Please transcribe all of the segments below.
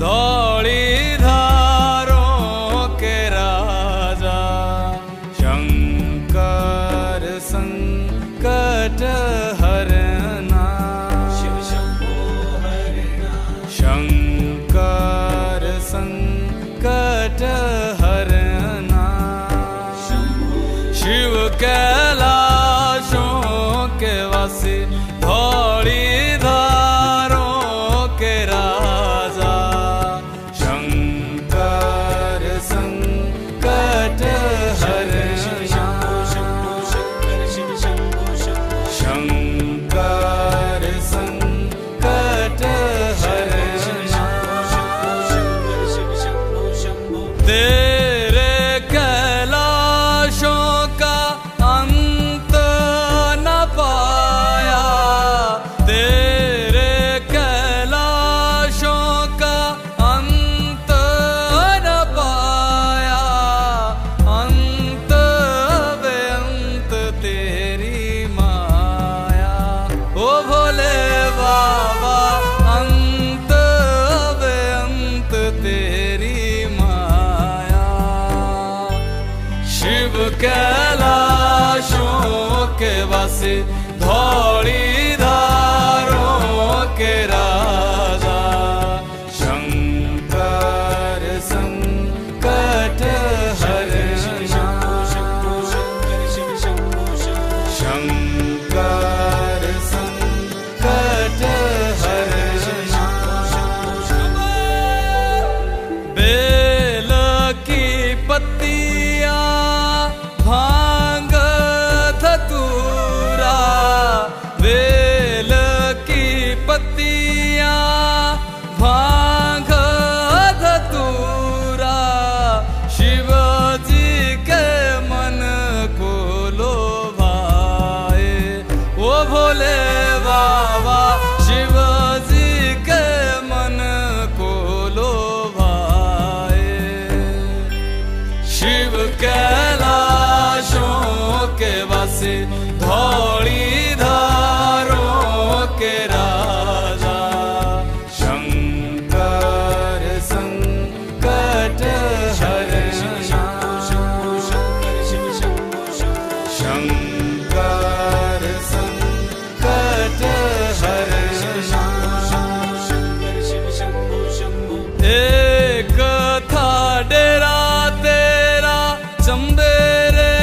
धौली धारों के राजा शंकर संकट हरना। शिव शंभो हरना। शंकर संकट हरना। शिव कैलाशों के वासी धौली धारों के राजा शंकर संकट हरना। शंकर संकट हरना। तेरे कैलाशों का अंत न पाया। तेरे कैलाशों का अंत न पाया। अंत बेअंत तेरी माया। ओ भोले बाबा अंत बेअंत तेरी माया। शिव कैलाशों के वासी धौली धारों के राजा शंकर संकट हरना। शंकर संकट हरना। बेल की पत्तियां भांग धतूरा। बेल की पत्तियां भांग धतूरा। शिव जी के मन को लोभाए। ओ भोले बाबा शिव जी के मन को लोभाए। शिव कैलाशों के वासी धौली धारों के राजा शंकर संकट हरना। शंकर संकट हरना। एक था डेरा तेरा चंबेरे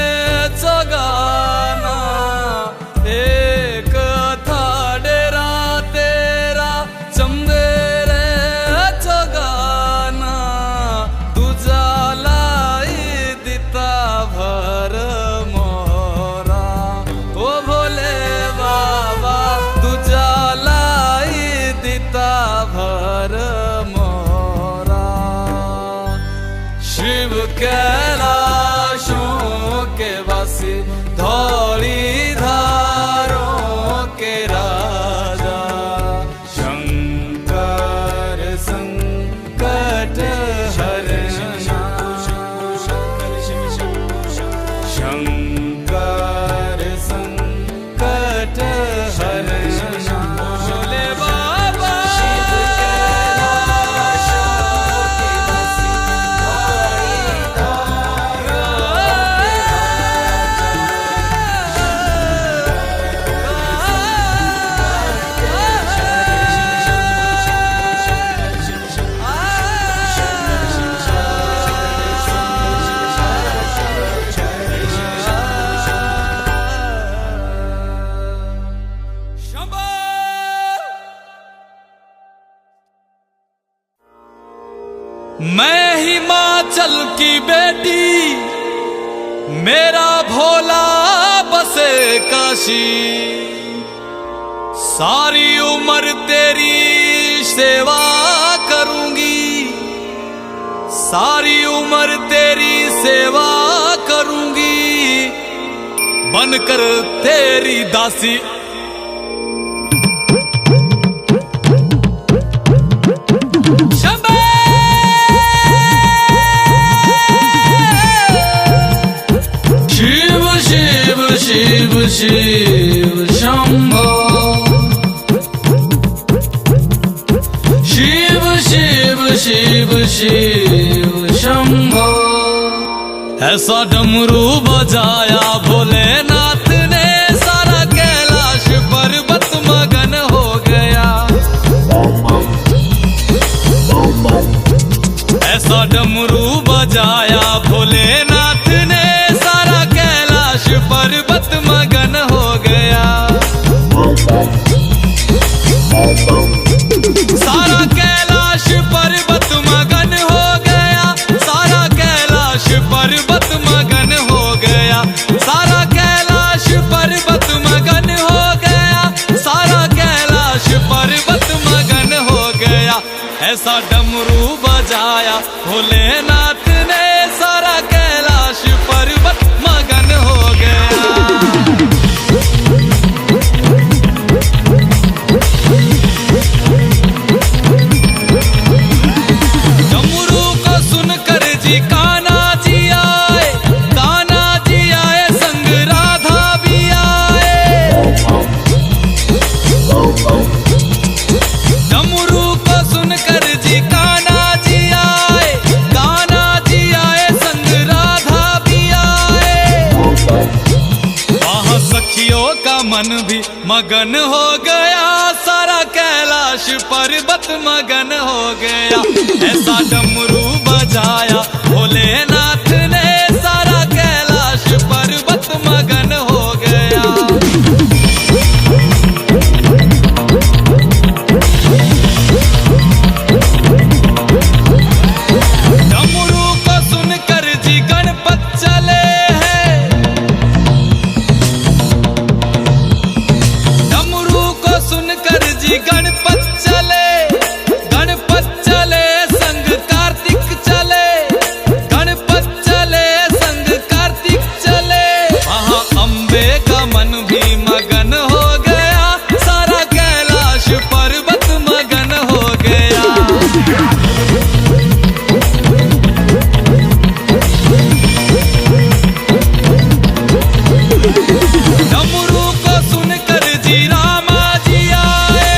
चगाना। एक था डेरा तेरा चंबेरे चगाना। तुझा लाई दिता भर मोरा। ओ भोले बाबा तुझा लाई दिता भर मोरा। शिव कैलाशों के वासी धौली धारों के राजा शंकर संकट हरना। शंकर संकट हरना। भोले बाबा मैं हिमाचल की बेटी मेरा भोला बसे काशी। सारी उम्र तेरी सेवा करूंगी। सारी उम्र तेरी सेवा करूंगी। बनकर तेरी दासी। शिव शिव शिव शिव शंभो। शिव शिव शिव शिव शंभो। ऐसा डमरू बजाया भोलेनाथ ने, सारा कैलाश पर्वत मगन हो गया। ऐसा डमरू बजाया भोलेनाथ ने, सारा कैलाश पर्वत मगन हो गया। सारा कैलाश पर्वत मगन हो गया, सारा कैलाश पर्वत मगन हो गया, सारा कैलाश पर्वत मगन हो गया, सारा कैलाश पर्वत मगन हो गया। ऐसा डमरू बजाया भोलेनाथ ने, सारा कैलाश पर्वत मगन हो गया। डमरू को सुनकर जी कान्हा जी आए, कान्हा जी आए संग राधा भी आए। डमरू को सुनकर जी कान्हा जी आए, कान्हा जी आए संग राधा भी आए। वहाँ सखियों का मन भी मगन हो गया, सारा कैलाश पर्वत मगन हो गया। ऐसा डमरू बजाया भोलेनाथ ने, सारा कैलाश पर्वत मगन हो गया। डमरू को सुनकर जी गणपत चले हैं, डमरू को सुनकर जी गणपत चले, गणपत चले संग कार्तिक चले, गणपत चले संग कार्तिक चले। वहाँ अम्बे का मन भी मगन हो गया, सारा कैलाश पर्वत मगन हो गया। डमरू को सुनकर जी रामा जी आए,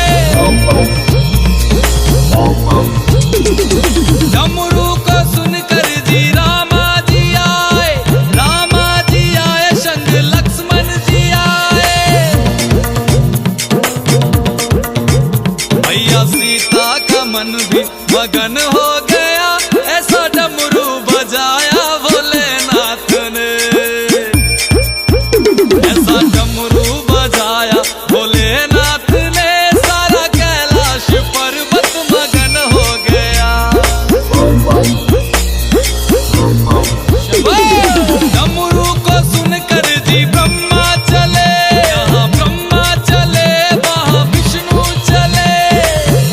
डमरू को सुनकर जी रामा जी आए, रामा जी आए संग लक्ष्मण जी आए। भैया सीता का मन भी मगन हो गया, ऐसा डमरू बजाया भोलेनाथ ने। ऐसा डमरू बजाया भोलेनाथ ने, सारा कैलाश पर्वत मगन हो गया। डमरू को सुनकर जी ब्रह्मा चले, यहाँ ब्रह्मा चले वहाँ विष्णु चले।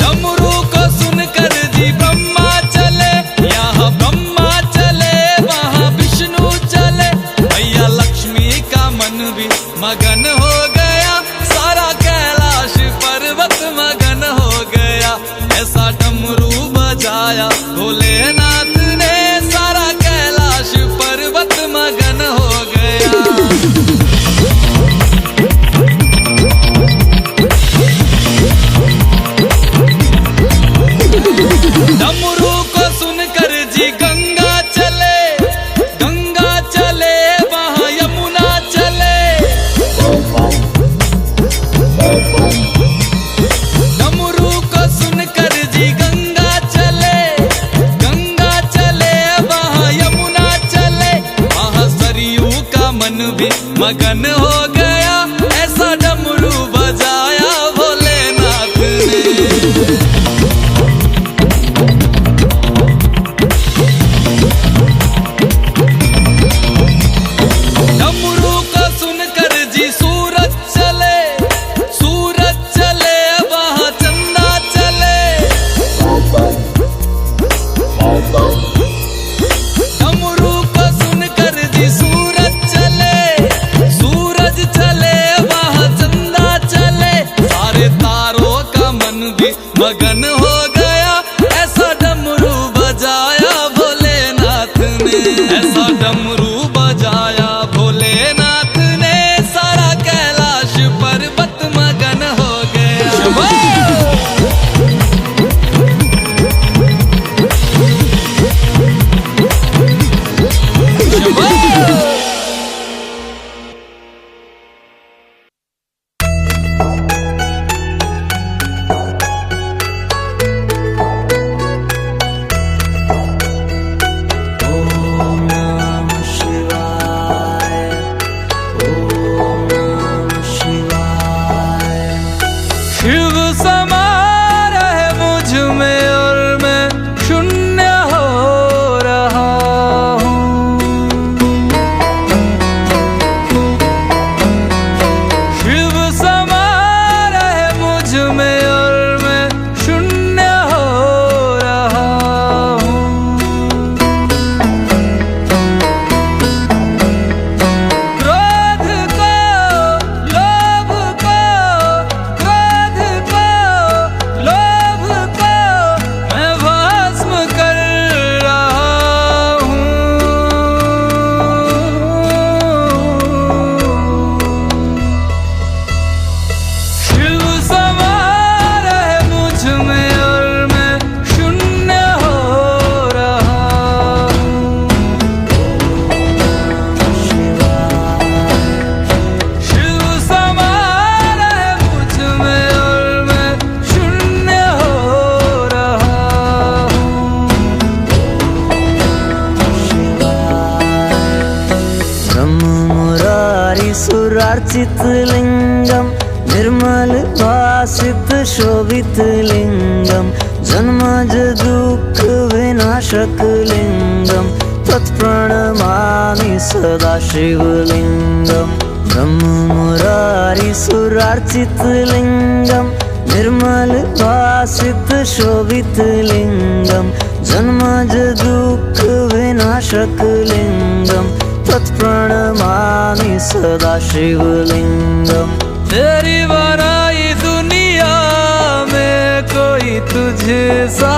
डमरू को सुनकर जी ब्रह्मा चले, यहाँ ब्रह्मा चले वहाँ विष्णु चले। भैया लक्ष्मी का मन भी मगन हो गया, सारा कैलाश पर्वत मगन हो गया। ऐसा डमरू बजाया भोलेनाथ ने, सारा कैलाश पर्वत मगन हो गया। डमरू को सुनकर जी गंगा चले, गंगा चले वहाँ यमुना चले। डमरू को सुनकर जी गंगा चले, गंगा चले वहाँ यमुना चले। वहाँ सरयू का मन भी मगन हो गया, ऐसा डमरू बजाया भोलेनाथ ने। डमरू को सुनकर जी सूरज चले, सूरज चले वहाँ चंदा चले। डमरू को सुनकर जी सूरज चले, सूरज चले वहाँ चंदा चले। सारे तारों का मन भी मगन मुरारी सुरार्चित लिंगम, निर्मल भासित शोभित लिंगम, जन्मज दुःख विनाशक लिंगम, तत्प्रणमामि सदा शिवलिंगम। ब्रह्म मुरारी सुरार्चित लिंगम, निर्मल भासित शोभित लिंगम, जन्मज दुःख विनाशक लिंगम, तत्प्रणमामि सदा शिवलिंगम। तेरी बनाई दुनिया में कोई तुझे सा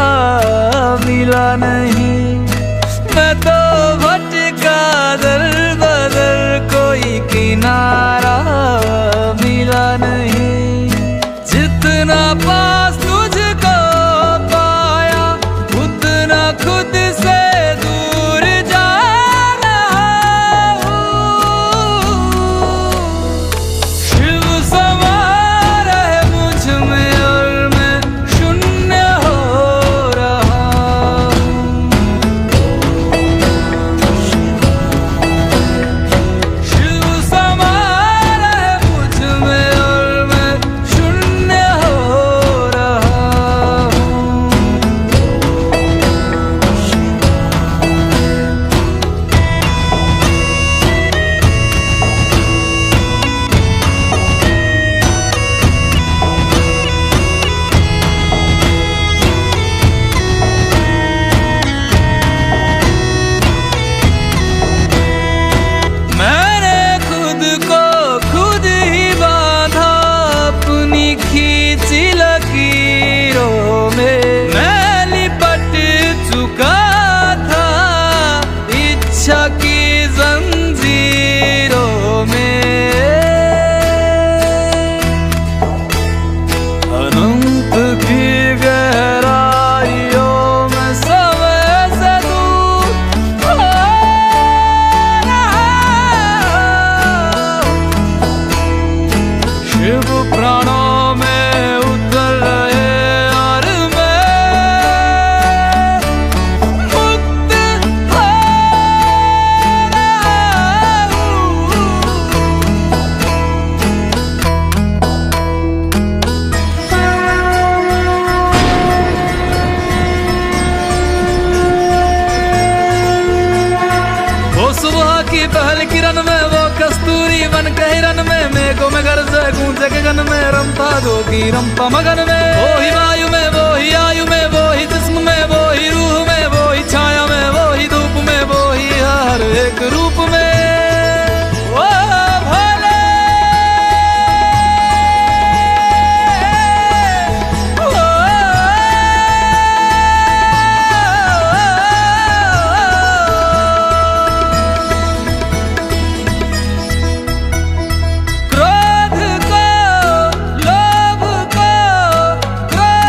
मिला नहीं, मैं तो भटका दर बदर कोई किनारा मिला नहीं। जितना पास तुझको पाया उतना खुद से दूर जा रहा हूँ। शिव समा रहे मुझ में और मैं शून्य हो रहा हूँ। शिव समा रहे मुझ में और मैं शून्य हो रहा हूँ। मैंने खुद को खुद ही बांधा अपनी खींची लकीरों में, मैं लिपट चुका था इच्छा की जंजीरों में। अनंत की गहराइयों में समय से दूर हो रहा हूँ। शिव प्राणों में उतर रहे और मैं मुक्त हो रहा हूँ। वो सुबह की पहल किरण में, वो कस्तूरी बन के हिरन में, मेघों में गरजे गूंजे गगन में, रमता जोगी रमता मगन में। वो ही वायु में, वो ही आयु में, वो ही जिस्म में, वो ही रूह में, वो ही छाया में, वो ही धूप में, वो ही हर एक रूप में। ओ भोले, क्रोध को, लोभ को, क्रोध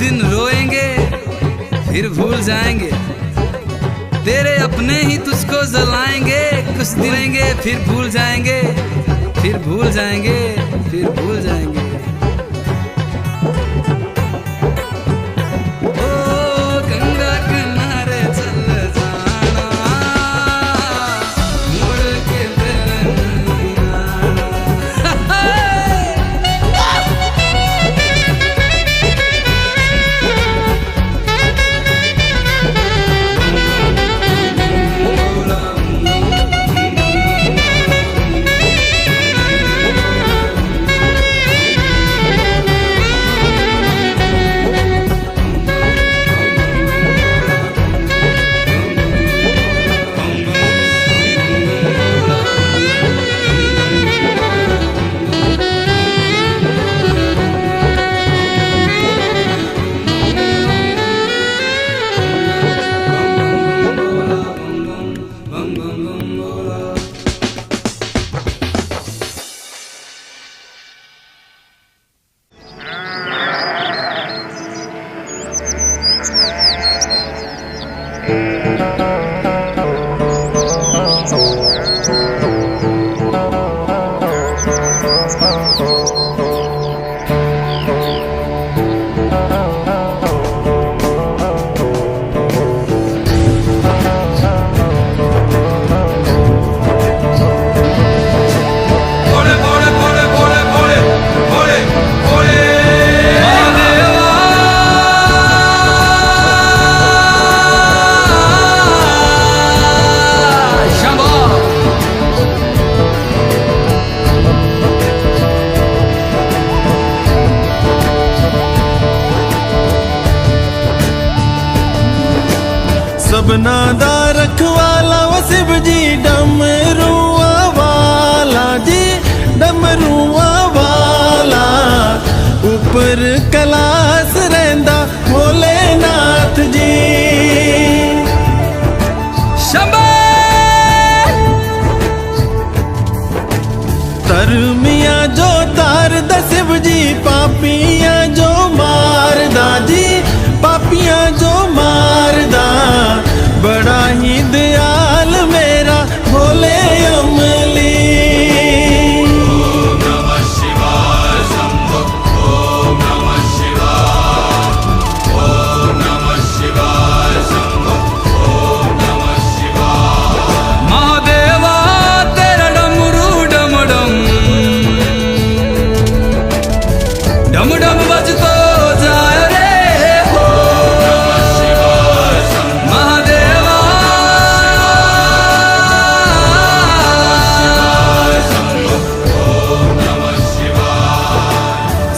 दिन रोएंगे फिर भूल जाएंगे, तेरे अपने ही तुझको जलाएंगे, कुछ दिलेंगे फिर भूल जाएंगे, फिर भूल जाएंगे, फिर भूल जाएंगे। सबना दा रखवाला वो शिव जी डमरुआ वाला जी, डमरुआ वाला ऊपर कैलाश रहिंदा भोलेनाथ जी। शंभो तरमिया जो तार दा शिव जी, पापियां जो मारदा जी, पापियां जो मारदा, बड़ा ही दयाल मेरा भोले अमली। ओम नमः शिवाय शंभो, ओम नमः शिवाय, ओम नमः शिवाय शंभो, ओम नमः शिवाय। महादेवा तेरा डमरू डम डम डम डम बजतो जाए रे, ओम नमः शिवाय शंभो। महादेवा ओम नमः शिवाय।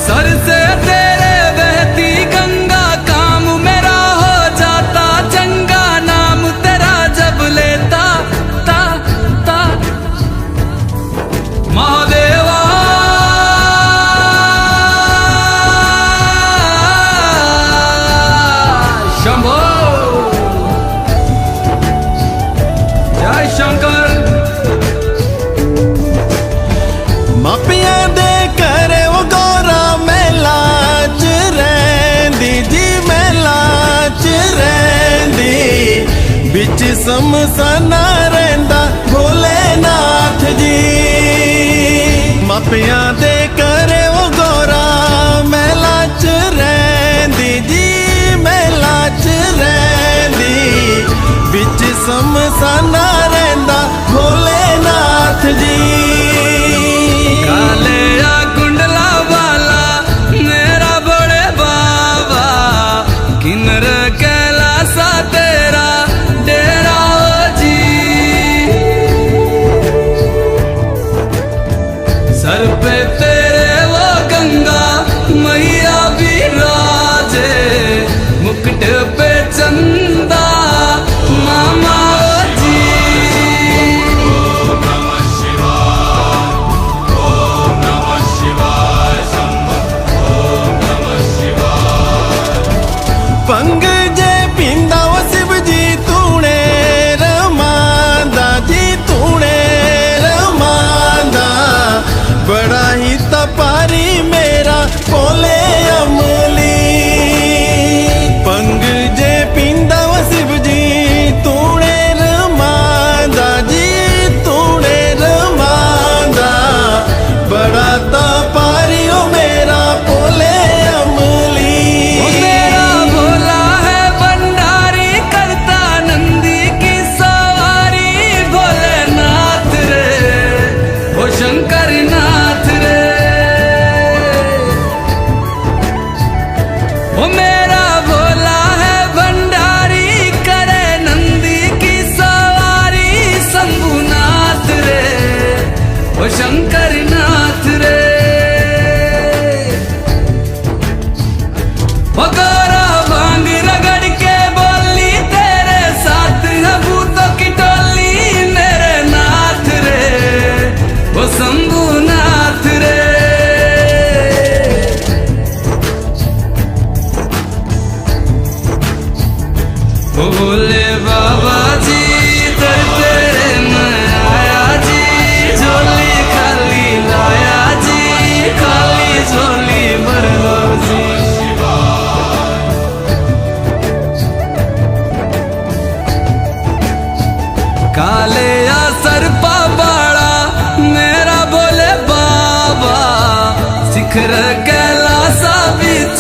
सर से तेरे बहती गंगा, काम मेरा हो जाता चंगा, नाम तेरा जब लेता ता ता। महादेवा शंभो जय शंकर। मापिया दे करे वो गौरा मेला च रहिंदी जी, मेला च रहिंदी, बिच समसाना रहिंदा भोलेनाथ जी। मापिया दे करे वो गौरा मेला च रहिंदी जी, मेला च रहिंदी, बिच समसाना रहिंदा भोलेनाथ जी। काले या कुंडला वाला मेरा बड़े बाबा, किन्नर कैलासा तेरा डेरा हो जी। सर पे तेरे वो गंगा मैया विराजे, मुकुट पे चंदा मामा हो जी। ओम नमः शिवाय, ओम नमः शिवाय शंभो, ओम नमः शिवाय। पंग जे पींदा वो शिव जी, तूने रमांदा जी, तूने रमांदा, बड़ा ही शंकर नाथ रे। वो मेरा भोला है भंडारी, करे नंदी की सवारी, शंभुनाथ रे वो शंकर नाथ रे। वो गोरा भांग रगड़ के बोली, तेरे साथ है भूतों की टोली, मेरे नाथ रे वो शंभुनाथ रे। वो बोले बाबा जी दर तेरे मैं आया जी, झोली खाली लाया जी, खाली झोली भर लो जी। काले या सरपा बाड़ा मेरा बोले बाबा, शिखर कैलासा बिच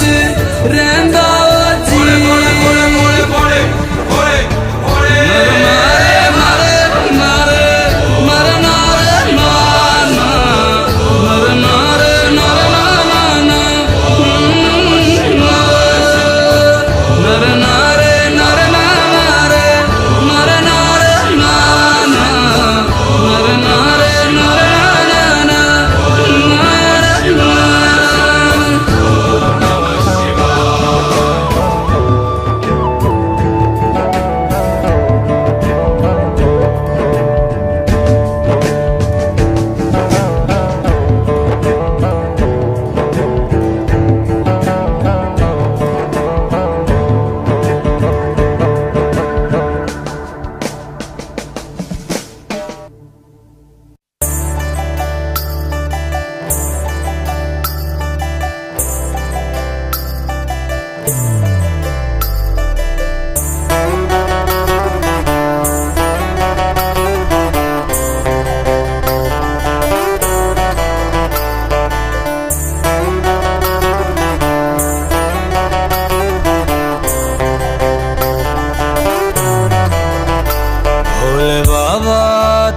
रहंदा जी।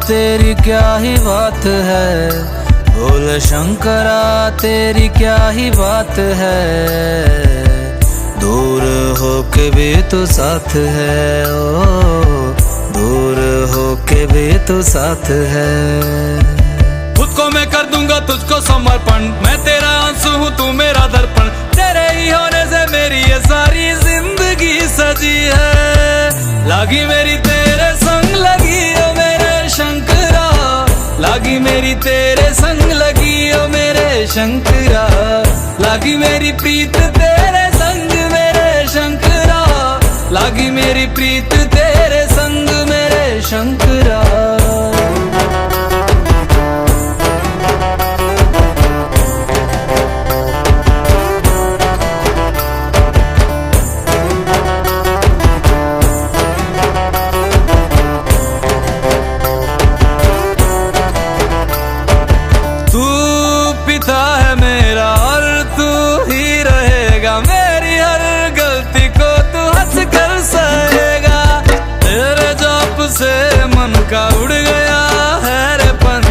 तेरी क्या ही बात है, भोले शंकरा तेरी क्या ही बात है, दूर होके भी तू साथ है, ओ दूर होके भी तू साथ है। खुद को मैं कर दूंगा तुझको समर्पण, मैं तेरा आंसू हूँ तू मेरा दर्पण, तेरे ही होने से मेरी ये सारी जिंदगी सजी है। लागी मेरी तेरे संग लगी ओ मेरे शंकरा, लागी मेरी तेरे संग लगी ओ मेरे शंकरा, लागी मेरी प्रीत तेरे संग मेरे शंकरा, लागी मेरी प्रीत तेरे संग मेरे शंकरा।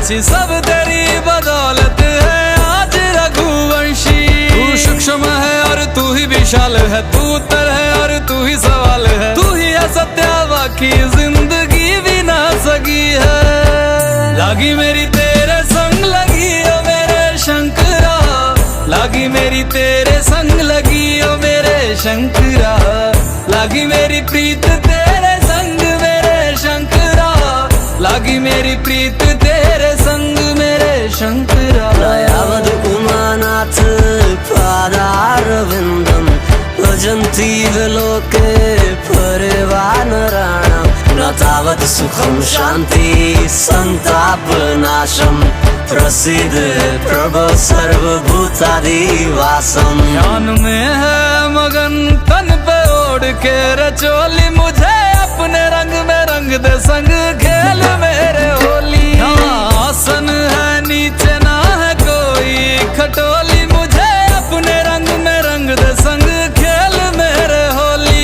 सब तेरी बदौलत है आज रघुवंशी, तू सूक्ष्म है और तू ही विशाल है, तू उत्तर है और तू ही सवाल है, तू ही है सत्या बाकी जिंदगी भी ना सकी है। लागी मेरी तेरे संग लगी ओ मेरे शंकरा, लागी मेरी तेरे संग लगी ओ मेरे शंकरा, लागी मेरी प्रीत तेरे संग मेरे शंकरा, लागी मेरी प्रीत तेरे संग मेरे शंकरा। दयावद उमानाथ पादारविन्दं भजन्ति विलोके परिवानराणां, न तावत् सुखं शान्ति संतापनाशं, प्रसीद प्रभो सर्वभूतादिवासम्। ध्यान में है मगन तन पे ओढ़ के रचोली, मुझे अपने रंग में रंग दे संग खेल मेरे होली। आसन है नीचे ना है कोई खटोली, मुझे अपने रंग में रंग दे संग खेल मेरे होली।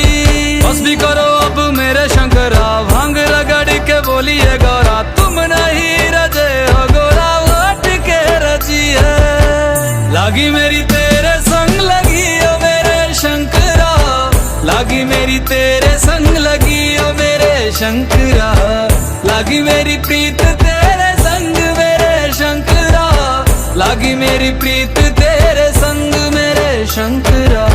बस भी करो अब मेरे शंकरा, भांग रगड़ के बोलिए गौरा, तुम नहीं रजे हो गोरा, वाट लागी मेरी तेरे संग लगी ओ मेरे शंकरा, लागी मेरी तेरे संग लगी ओ मेरे शंकरा, लागी मेरी प्रीत तेरे संग मेरे शंकरा, लागी मेरी प्रीत तेरे संग मेरे शंकरा।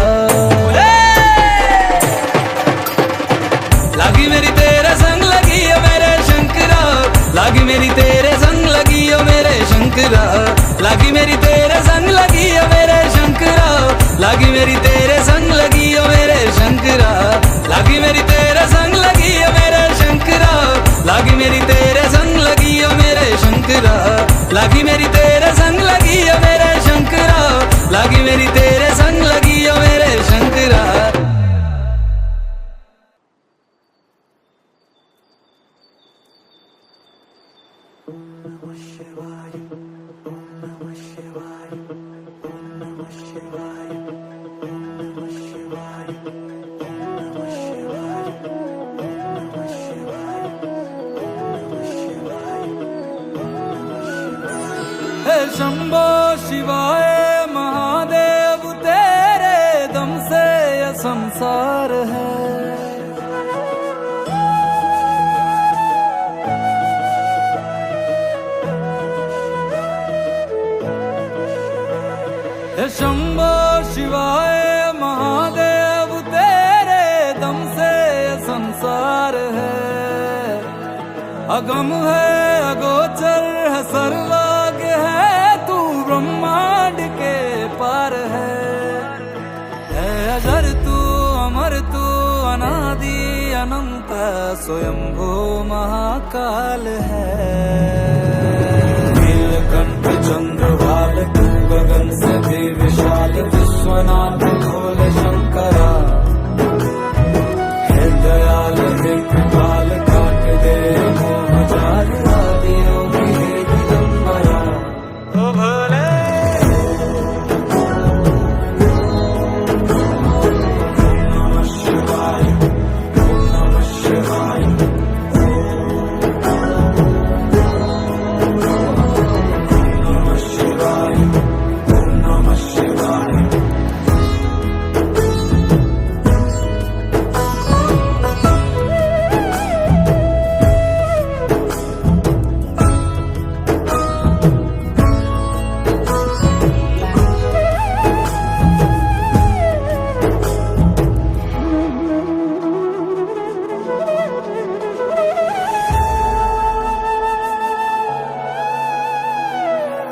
लागी मेरी तेरे संग लगी ओ मेरे शंकरा, लागी मेरी तेरे संग लगी ओ मेरे शंकरा, लागी मेरी तेरे संग लगी ओ मेरे शंकरा, लागी मेरी तेरे संग लगी ओ मेरे शंकरा, लागी मेरी तेरे संग लगी ओ मेरे शंकरा, लागी मेरी तेरे संग लगी ओ मेरे शंकरा, लागी मेरी तेरे संग लगी ओ मेरे शंकरा, लागी मेरी तेरे संग लगी ओ मेरे शंकरा। शंभो शिवाय महादेव तेरे दम से यह संसार है। शंभो शिवाय महादेव तेरे दम से यह संसार है। अगम है अगोचर है सर्वज्ञ है, तू ब्रह्मांड के पार है अजर तू अमर तू अनादि अनंत स्वयंभू महाकाल है। नीलकंठ चंद्रभाल तू गगन से भी विशाल, विश्वनाथ भोले शंकरा है दयाल है कृपाल, काट दे मोह जाल आदियों की है दिगंबरा। ओ भोले नमः शिवाय, नमः शिवाय, नमः शिवाय, नमः शिवाय।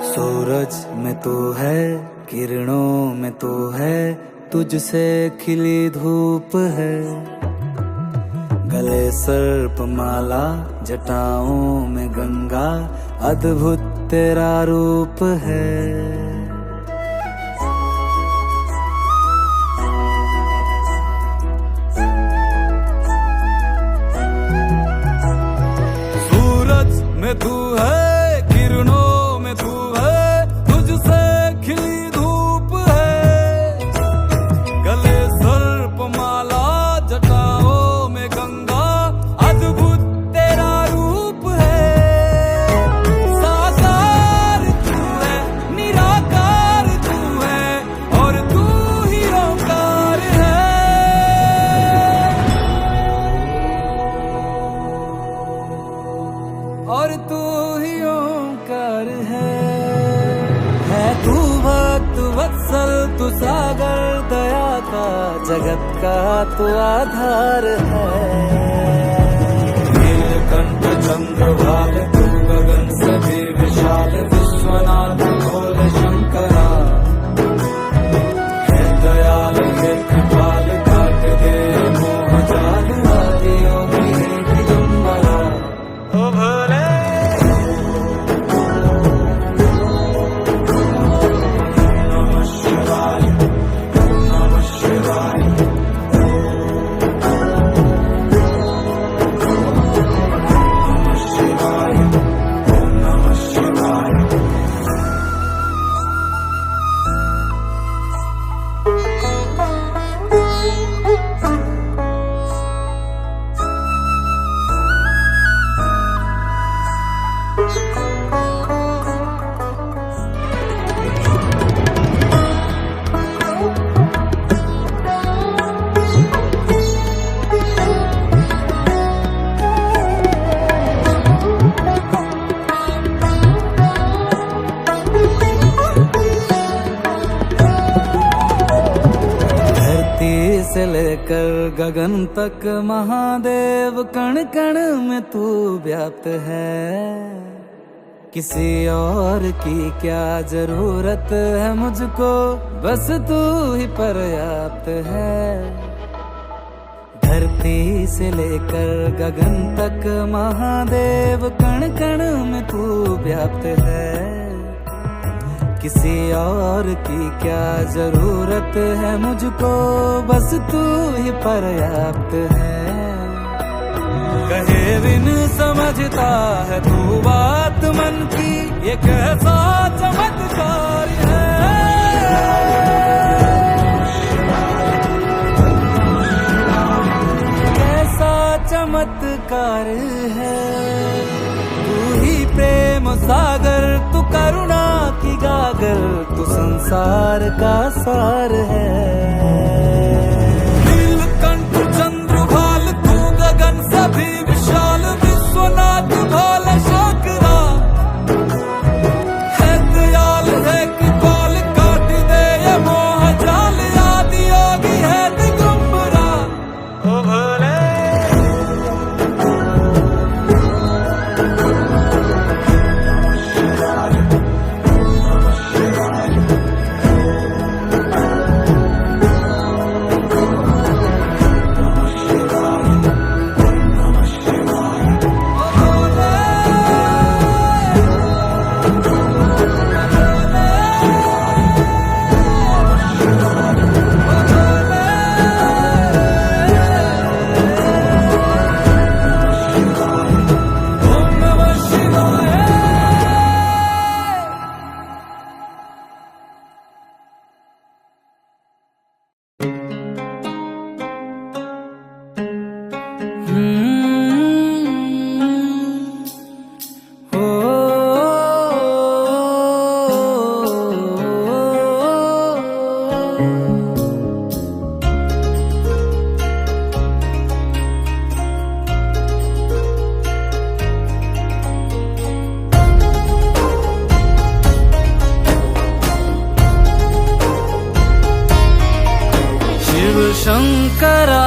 सूरज में तू है, किरणों में तू है, तुझसे खिली धूप है। गले सर्प माला, जटाओं में गंगा, अद्भुत तेरा रूप है। सूरज में तू है, किरणों में तू है, तुझसे खिली धूप है। गले सर्प माला, जटाओं में गंगा, अद्भुत तेरा रूप है। साकार तू है, निराकार तू है, और तू ही ओंकार है। और तू ही ओंकार है तू भक्त वत्सल, तू सागर दया का, जगत का तू आधार है। नीलकंठ चंद्रभाल तू गगन से भी विशाल, विश्वनाथ भोले शंकरा है दयाल है कृपाल, काट दे मोह जाल आदियों की है दिगंबरा। ओ भोले नमः शिवाय, नमः शिवाय, नमः शिवाय। लेकर गगन तक महादेव, कण कण में तू व्याप्त है। किसी और की क्या जरूरत है मुझको, बस तू ही पर्याप्त है। धरती से लेकर गगन तक महादेव, कण कण में तू व्याप्त है। किसी और की क्या जरूरत है मुझको, बस तू ही पर्याप्त है। कहे बिन समझता है तू बात मन की, ये कैसा चमत्कार है। कैसा चमत्कार है। तू ही प्रेम सागर, तू करुणा की गागर, तू संसार का सार है। नीलकंठ चंद्रभाल तू गगन सभी विशाल, विश्वनाथ भोला शंकरा है दयाल है कृपाल, काट दे ये मोह जाल, आदि योगी है दिगंबरा। ओ भोले शंकरा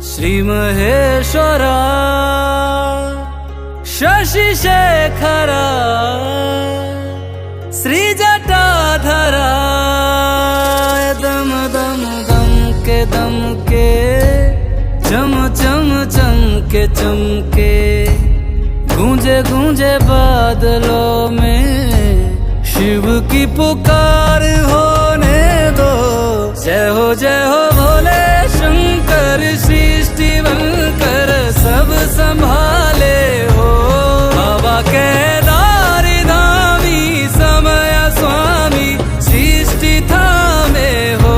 श्री महेश्वरा शशि शेखरा श्री जटाधरा, दम दम दम के चम चम चमके चमके, गूंजे गूंजे बादलों में शिव की पुकार होने दो। जय हो भोले शंकर, सृष्टि बनकर सब संभाले हो। बाबा केदार धामी, समय स्वामी, सृष्टि थामे हो।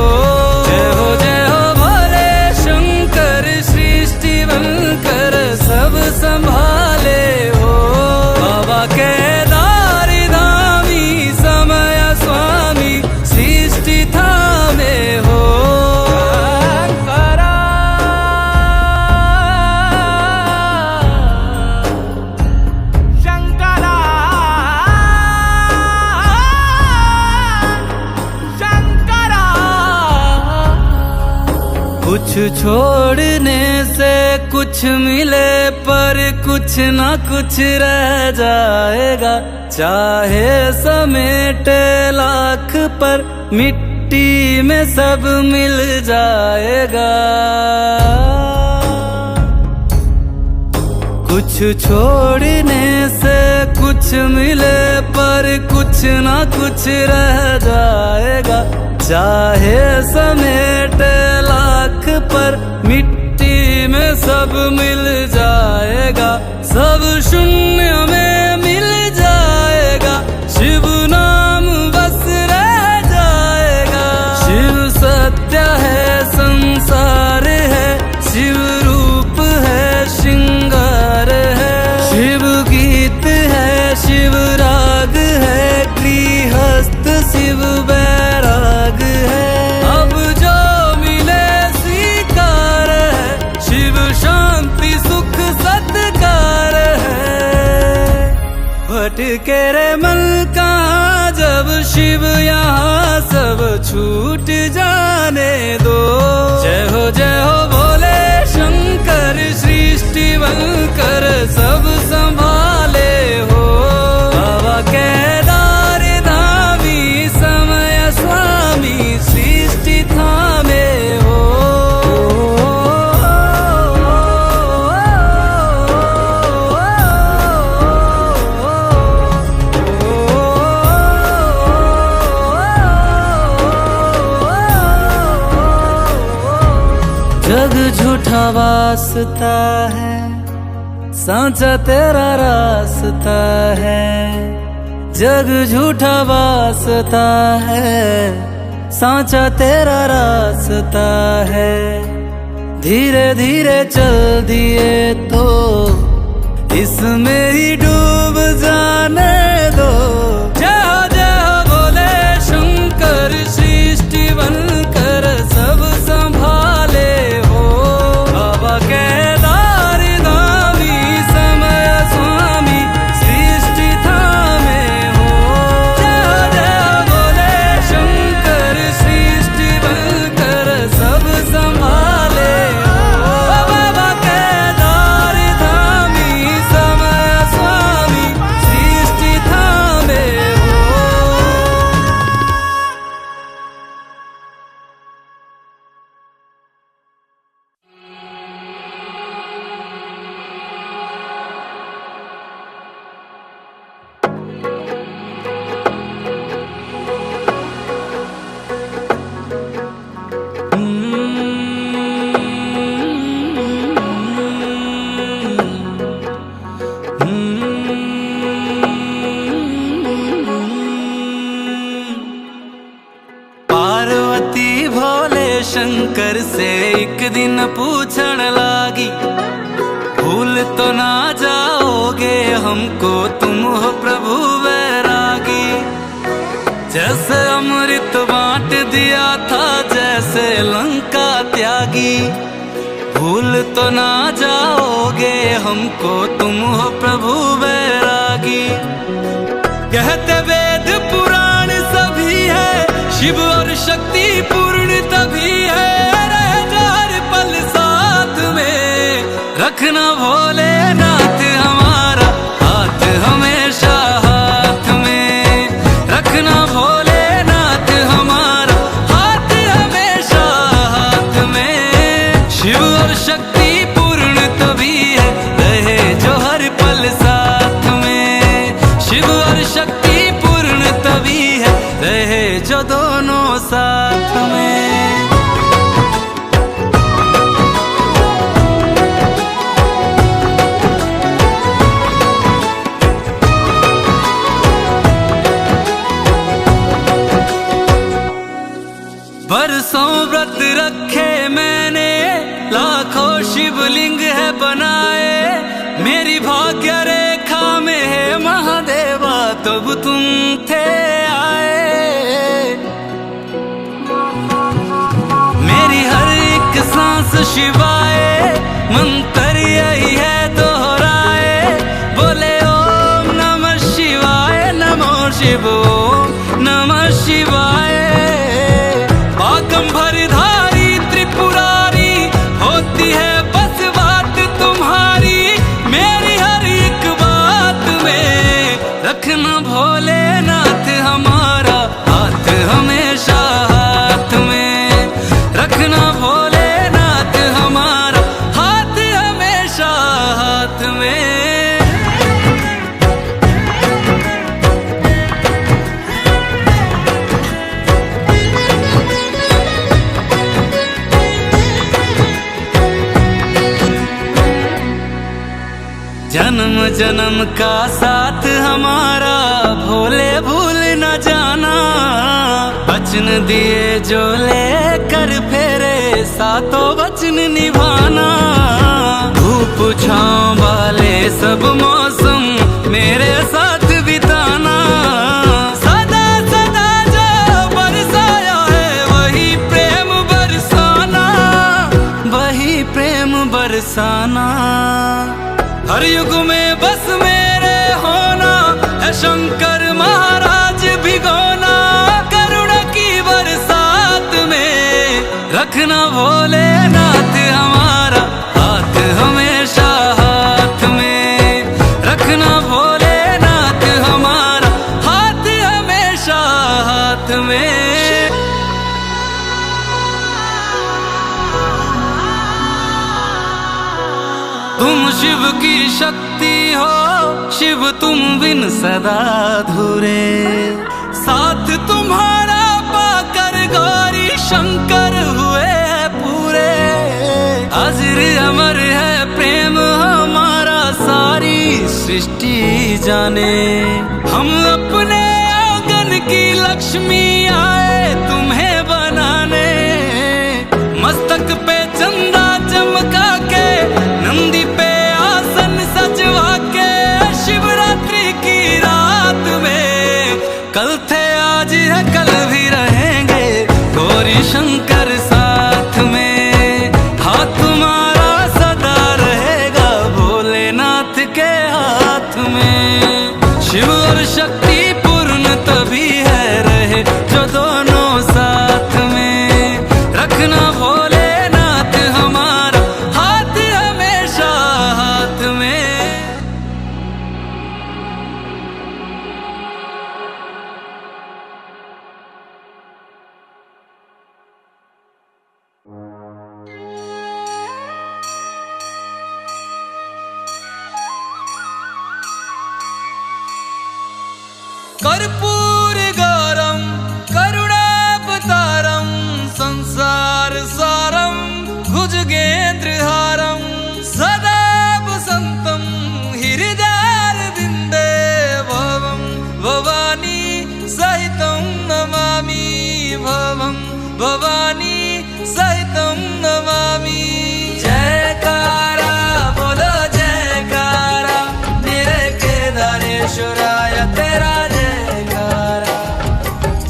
जय हो भोले शंकर, सृष्टि बनकर सब संभाले हो। बाबा केदार धामी, समय स्वामी, सृष्टि थामे हो। कुछ छोड़ने से कुछ मिले, पर कुछ ना कुछ रह जाएगा। चाहे समेटे लाख, पर मिट्टी में सब मिल जाएगा। कुछ छोड़ने से कुछ मिले, पर कुछ ना कुछ रह जाएगा। चाहे समेटे लाख, पर मिट्टी में सब मिल जाएगा। सब शून्य में मिल जाएगा, शिव नाम बस रह जाएगा। शिव सत्य है, संसार है, शिव रूप है, श्रृंगार है। शिव गीत है, शिव राग है, गृहस्थ शिव बैराग है। अब जो मिले स्वीकार है, शिव शांति सुख सत्कार है। भटके रे मन कहाँ जब अब शिव यहाँ सब छूट जाने दो। जय हो भोले शंकर सृष्टि बनकर सब संभाले हो। बाबा केदार धामी समय स्वामी सृष्टि थामे हो। जग झूठा वास्ता है, सांचा तेरा रास्ता है। जग झूठा वास्ता है, सांचा तेरा रास्ता है। धीरे धीरे चल दिए तो इसमें ही डूब जाने दो। जय हो भोले शंकर सृष्टि बनकर सब संभाले हो। बाबा केदार धामी समय स्वामी सृष्टि थामे हो। जय भोले शंकर सृष्टि बनकर सब संभाले हो। बाबा केदार धामी समय स्वामी सृष्टि थामे हो। पार्वती भोले शंकर से एक दिन पूछण लागी, भूल तो ना जाओगे हमको तुम हो प्रभु वैरागी। जैसे अमृत बांट दिया था जैसे लंका त्यागी, भूल तो ना जाओगे हमको तुम हो प्रभु वैरागी। कहते वेद पुराण सभी है, शिव और शक्ति पूर्ण तभी है। रहे जो हर पल साथ में, रखना भोलेनाथ हमारा हाथ हमेशा हाथ में। रखना भोलेनाथ हमारा हाथ हमेशा हाथ में। शिव और शक्ति पूर्ण तभी है, रहे जो हर पल साथ में। शिव और शक्ति पूर्ण तभी है, रहे जो दोनों साथ में। बरसों व्रत रखे मैंने, लाखों शिवलिंग है बनाए। मेरी भाग्य रेखा में है महादेवा तब तुम थे आए। मेरी हर एक सांस शिवाय, मंत्र यही है दोहराए। बोले ओम नमः शिवाय, नमो शिव ओम नमः शिवाय। बागंबरधारी त्रिपुरारी होती है बस बात तुम्हारी। मेरी हर एक बात में रखना भोलेनाथ हमारा हाथ हमेशा हाथ में। रखना भोलेनाथ हमारा हाथ हमेशा हाथ में। जन्म जन्म का साथ हमारा भोले भूल न जाना। वचन दिए जो लेकर फेरे सातों वचन निभाना। धूप छांव वाले सब मौसम मेरे साथ बिताना। सदा सदा जो बरसाया है वही प्रेम बरसाना। वही प्रेम बरसाना। हर युग में बस मेरे होना है शंकर महाराज भिगोना। रखना भोलेनाथ हमारा हाथ हमेशा हाथ में, रखना भोलेनाथ हमारा हाथ हमेशा हाथ में। तुम शिव की शक्ति हो, शिव तुम बिन सदा अधूरे, साथ तुम्हारा पाकर गौरी शंकर हुए हैं पूरे। अजर अमर है प्रेम हमारा सारी सृष्टि जाने, हम अपने आंगन की लक्ष्मी आए तुम्हें बनाने। मस्तक पे चंदा चमका के, नंदी पे आसन सजवा के, शिवरात्रि की रात में कल थे आज है कल भी रहेंगे गौरी शंकर साथ में। हाथ तुम्हारा सदा रहेगा भोलेनाथ के हाथ में। शिव और शक्ति पूर्ण तभी है रहे जो दोनों साथ में, रखना भोलेनाथ हमारा हाथ हमेशा हाथ में। कर्पूर गौरम करुणावतारम, संसार सारम भुजगेंद्रहारम, सदा वसंतम हृदयारविंदे भवम भवानी सहितं नमामि, भवम भवानी सहितं नमामि। जयकारा बोलो जयकारा, मेरे केदारेश्वराय तेरा जयकारा।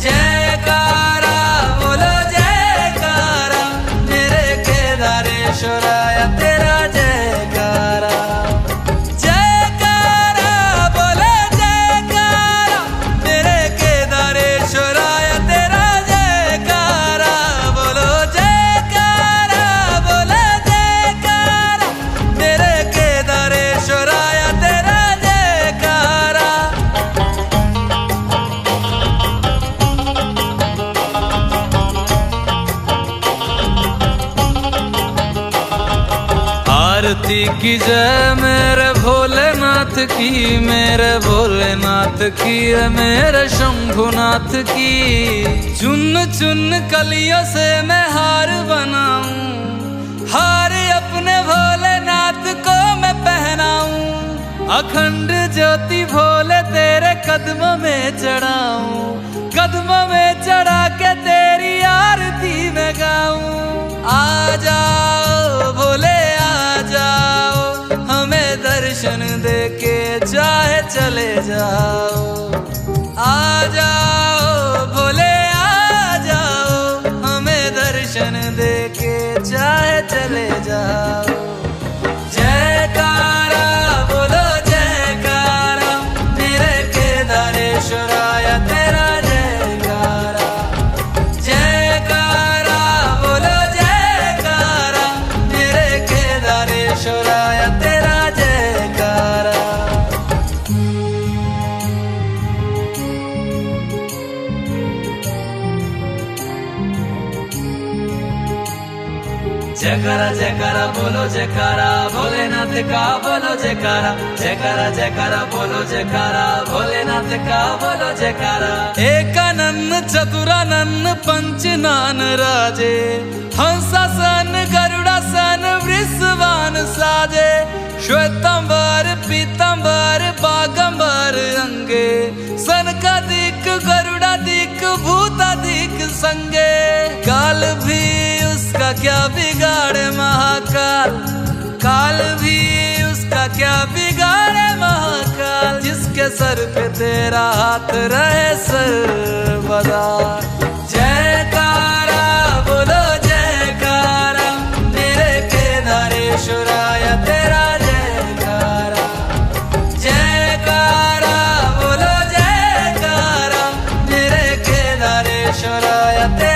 जयकारा बोलो जयकारा, मेरे केदारेश्वराय तेरा जयकारा। जयकारा बोलो जयकारा, मेरे केदारेश्वराय तेरा जयकारा। बोलो जयकारा बोलो जयकारा, मेरे केदारेश्वराय तेरा जयकारा। आरती की जय मेरे भोलेनाथ की, मेरे भोलेनाथ की, मेरे शंभुनाथ की। चुन चुन कलियों से मैं हार बनाऊं, हार अपने भोलेनाथ को मैं पहनाऊं। अखंड ज्योति भोले तेरे कदमों में चढ़ाऊं, कदमों में चढ़ा के तेरी आरती में गाऊं। आ जाओ भोले आ जाओ, हमें दर्शन दे के चाहे चले जाओ। आ जाओ भोले आ जाओ, हमें दर्शन दे के चाहे चले जाओ। जयकारा बोलो जयकारा, मेरे केदारेश्वराय तेरा जयकारा। जयकारा बोलो जयकारा, मेरे केदारेश्वराय तेरा जयकारा। जयकारा जयकारा बोलो जयकारा, भोलेनाथ का बोलो जयकारा। जयकारा जयकारा बोलो जयकारा, भोलेनाथ का बोलो जयकारा। एकानन चतुरानन पंचनान राजे, हंसासन गरुड़ासन वृषवान साजे। श्वेतंबर पीतंबर बागंबर अंगे, सनकादिक गरुड़ादिक भूतादिक संगे। काल भी उसका क्या बिगाड़े महाकाल, काल भी उसका क्या बिगाड़े महाकाल। जिसके सर पे तेरा हाथ रहे सर्वदा। जयकारा बोलो जयकारा, मेरे केदारेश्वराय तेरा जयकारा। जयकारा बोलो जयकारा, मेरे केदारेश्वराय तेरा